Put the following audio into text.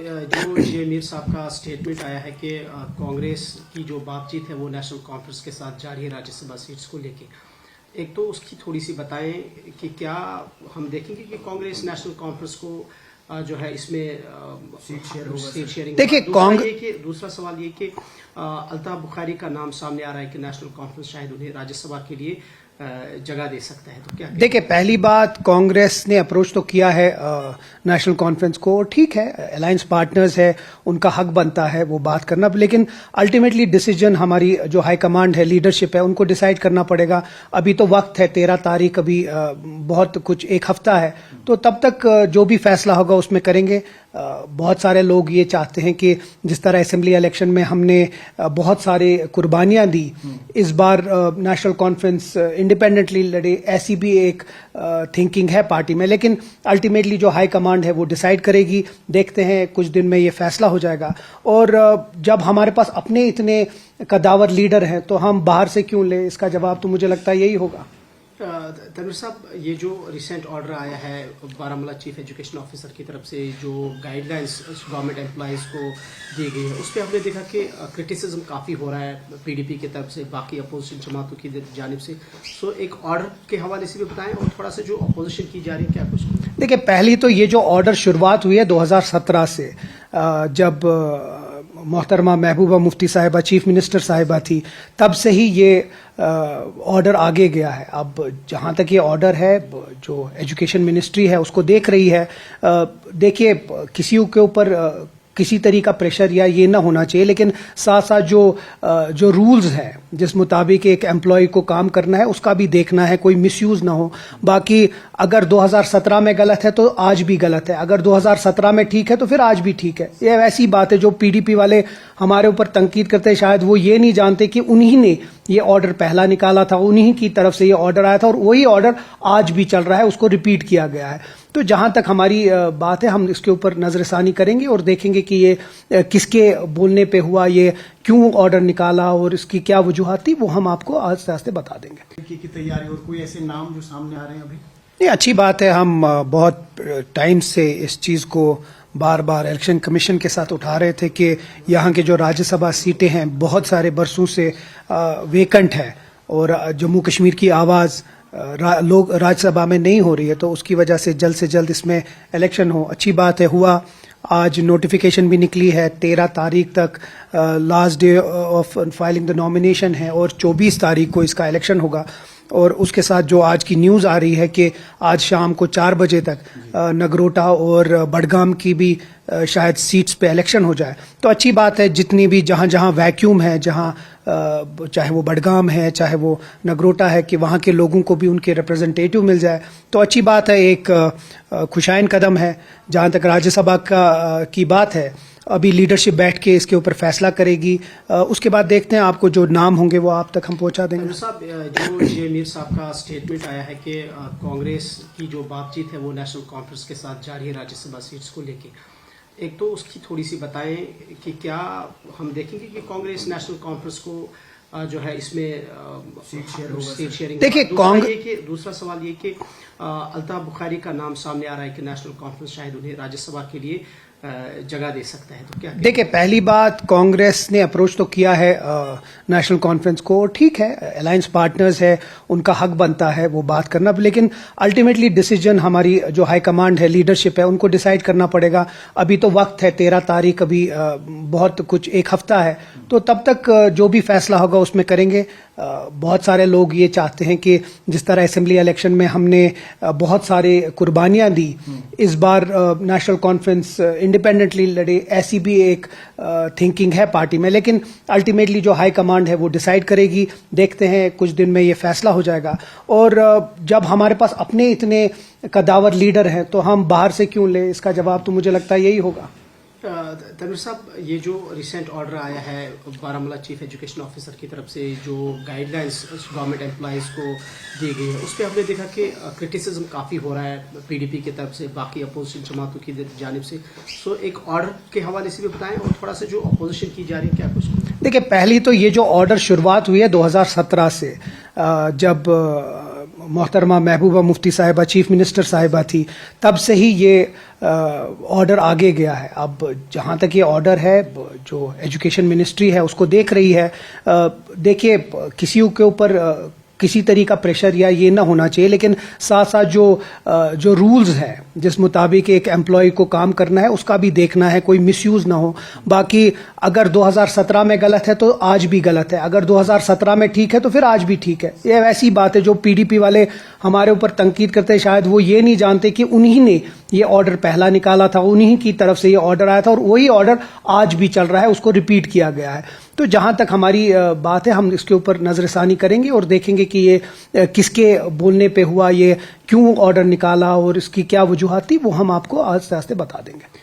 जो जे मीर साहब का स्टेटमेंट आया है कि कांग्रेस की जो बातचीत है वो नेशनल कॉन्फ्रेंस के साथ जारी है राज्यसभा सीट्स को लेके। एक तो उसकी थोड़ी सी बताएं कि क्या हम देखेंगे कि कांग्रेस नेशनल कॉन्फ्रेंस को जो है इसमें सीट शेयरिंग। देखिए दूसरा सवाल ये कि अल्ताफ बुखारी का नाम सामने आ रहा है कि नेशनल कॉन्फ्रेंस शायद उन्हें राज्यसभा के लिए जगह दे सकता है, तो क्या देखिए पहली बात कांग्रेस ने अप्रोच तो किया है नेशनल कॉन्फ्रेंस को, ठीक है अलायंस पार्टनर्स है, उनका हक बनता है वो बात करना, लेकिन अल्टीमेटली डिसीजन हमारी जो हाई कमांड है, लीडरशिप है, उनको डिसाइड करना पड़ेगा। अभी तो वक्त है 13 तारीख, अभी बहुत कुछ एक हफ्ता है, तो तब तक जो भी फैसला होगा उसमें करेंगे। बहुत सारे लोग ये चाहते हैं कि जिस तरह असेंबली इलेक्शन में हमने बहुत सारे कुर्बानियां दी, इस बार नेशनल कॉन्फ्रेंस इंडिपेंडेंटली लड़े, ऐसी भी एक थिंकिंग है पार्टी में, लेकिन अल्टीमेटली जो हाई कमांड है वो डिसाइड करेगी। देखते हैं कुछ दिन में ये फैसला हो जाएगा। और जब हमारे पास अपने इतने कदावर लीडर हैं तो हम बाहर से क्यों लें, इसका जवाब तो मुझे लगता है यही होगा। तनवीर साहब, ये जो रिसेंट ऑर्डर आया है बारामूला चीफ एजुकेशन ऑफिसर की तरफ से, जो गाइडलाइंस गवर्नमेंट एम्प्लॉइज को दी गई है, उस पर हमने देखा कि क्रिटिसिज्म काफ़ी हो रहा है पीडीपी की तरफ से, बाकी अपोजिशन जमातों की जानिब से। सो एक ऑर्डर के हवाले से भी बताएं और थोड़ा सा जो अपोजिशन की जा रही है क्या कुछ। देखिए पहली तो ये जो ऑर्डर शुरुआत हुई है 2017 से, जब मोहतरमा महबूबा मुफ्ती साहिबा चीफ मिनिस्टर साहिबा थी, तब से ही ये ऑर्डर आगे गया है। अब जहाँ तक ये ऑर्डर है, जो एजुकेशन मिनिस्ट्री है उसको देख रही है। देखिए किसी के ऊपर किसी तरीका प्रेशर या ये ना होना चाहिए, लेकिन साथ साथ जो रूल्स हैं जिस मुताबिक एक एम्प्लॉय को काम करना है उसका भी देखना है, कोई मिसयूज ना हो। बाकी अगर 2017 में गलत है तो आज भी गलत है, अगर 2017 में ठीक है तो फिर आज भी ठीक है। ये वैसी बात है जो पीडीपी वाले हमारे ऊपर तंकीद करते हैं, शायद वो ये नहीं जानते कि उन्हीं ने ये ऑर्डर पहला निकाला था, उन्हीं की तरफ से ये ऑर्डर आया था और वही ऑर्डर आज भी चल रहा है, उसको रिपीट किया गया है। तो जहां तक हमारी बात है, हम इसके ऊपर नजरसानी करेंगे और देखेंगे कि ये किसके बोलने पे हुआ, ये क्यों ऑर्डर निकाला और इसकी क्या वजूहत थी, वो हम आपको आस्ते आस्ते बता देंगे। की तैयारी और कोई ऐसे नाम जो सामने आ रहे हैं अभी? नहीं, अच्छी बात है। हम बहुत टाइम से इस चीज को बार बार इलेक्शन कमीशन के साथ उठा रहे थे कि यहाँ के जो राज्यसभा सीटें हैं बहुत सारे बरसों से वेकेंट है और जम्मू कश्मीर की आवाज़ लोग राज्यसभा में नहीं हो रही है, तो उसकी वजह से जल्द इसमें इलेक्शन हो। अच्छी बात है, हुआ। आज नोटिफिकेशन भी निकली है, 13 तारीख तक last day of filing the nomination है और 24 तारीख को इसका इलेक्शन होगा। और उसके साथ जो आज की न्यूज़ आ रही है कि आज शाम को 4 बजे तक नगरोटा और बडगाम की भी शायद सीट्स पे इलेक्शन हो जाए, तो अच्छी बात है। जितनी भी जहां वैक्यूम है, जहां चाहे वो बडगाम है चाहे वो नगरोटा है, कि वहां के लोगों को भी उनके रिप्रेजेंटेटिव मिल जाए, तो अच्छी बात है। एक खुशाइन कदम है। जहां तक राज्यसभा की बात है, अभी लीडरशिप बैठ के इसके ऊपर फैसला करेगी। उसके बाद देखते हैं, आपको जो नाम होंगे वो आप तक हम पहुंचा देंगे। साहब, जो जे मीर साहब का स्टेटमेंट आया है कि कांग्रेस की जो बातचीत है वो नेशनल कॉन्फ्रेंस के साथ जारी है राज्यसभा सीट्स को लेके। एक तो उसकी थोड़ी सी बताएं कि क्या हम देखेंगे कि कांग्रेस नेशनल कॉन्फ्रेंस को जो है इसमें सीट शेयरिंग। देखिए दूसरा सवाल ये कि अल्ताफ बुखारी का नाम सामने आ रहा है कि नेशनल कॉन्फ्रेंस शायद उन्हें राज्यसभा के लिए जगह दे सकता है, तो क्या। देखिए पहली बात, कांग्रेस ने अप्रोच तो किया है नेशनल कॉन्फ्रेंस को, ठीक है अलायंस पार्टनर्स है, उनका हक बनता है वो बात करना, लेकिन अल्टीमेटली डिसीजन हमारी जो हाई कमांड है, लीडरशिप है, उनको डिसाइड करना पड़ेगा। अभी तो वक्त है 13 तारीख, अभी बहुत कुछ एक हफ्ता है, तो तब तक जो भी फैसला होगा उसमें करेंगे। बहुत सारे लोग ये चाहते हैं कि जिस तरह असेंबली इलेक्शन में हमने बहुत सारे कुर्बानियां दी, इस बार नेशनल कॉन्फ्रेंस इंडिपेंडेंटली लड़े, ऐसी भी एक थिंकिंग है पार्टी में, लेकिन अल्टीमेटली जो हाई कमांड है वो डिसाइड करेगी। देखते हैं कुछ दिन में ये फैसला हो जाएगा। और जब हमारे पास अपने इतने कदावर लीडर हैं तो हम बाहर से क्यों लें, इसका जवाब तो मुझे लगता है यही होगा। तनवीर साहब, ये जो रिसेंट ऑर्डर आया है बारामूला चीफ एजुकेशन ऑफिसर की तरफ से, जो गाइडलाइंस गवर्नमेंट एम्प्लॉइज को दी गई है, उस पर हमने देखा कि क्रिटिसिज्म काफ़ी हो रहा है पीडीपी की तरफ से, बाकी अपोजिशन जमातों की जानिब से। सो एक ऑर्डर के हवाले से भी बताएं और थोड़ा सा जो अपोजिशन की जा रही है क्या कुछ। देखिए पहली तो ये जो ऑर्डर शुरुआत हुई है 2017 से, जब मोहतरमा महबूबा मुफ्ती साहिबा चीफ मिनिस्टर साहिबा थी, तब से ही ये ऑर्डर आगे गया है। अब जहाँ तक ये ऑर्डर है, जो एजुकेशन मिनिस्ट्री है उसको देख रही है। देखिए, किसी के ऊपर किसी तरह का प्रेशर या ये ना होना चाहिए, लेकिन साथ साथ जो रूल्स है जिस मुताबिक एक एम्प्लॉय को काम करना है उसका भी देखना है, कोई मिसयूज ना हो। बाकी अगर 2017 में गलत है तो आज भी गलत है, अगर 2017 में ठीक है तो फिर आज भी ठीक है। ये ऐसी बात है जो पीडीपी वाले हमारे ऊपर तंकीद करते हैं, शायद वो ये नहीं जानते कि उन्हीं ने ये ऑर्डर पहला निकाला था, उन्हीं की तरफ से ये ऑर्डर आया था और वही ऑर्डर आज भी चल रहा है, उसको रिपीट किया गया है। तो जहां तक हमारी बात है, हम इसके ऊपर नजरसानी करेंगे और देखेंगे कि ये किसके बोलने पे हुआ, ये क्यों ऑर्डर निकाला और इसकी क्या वजूहात थी, वो हम आपको आस्ते आस्ते बता देंगे।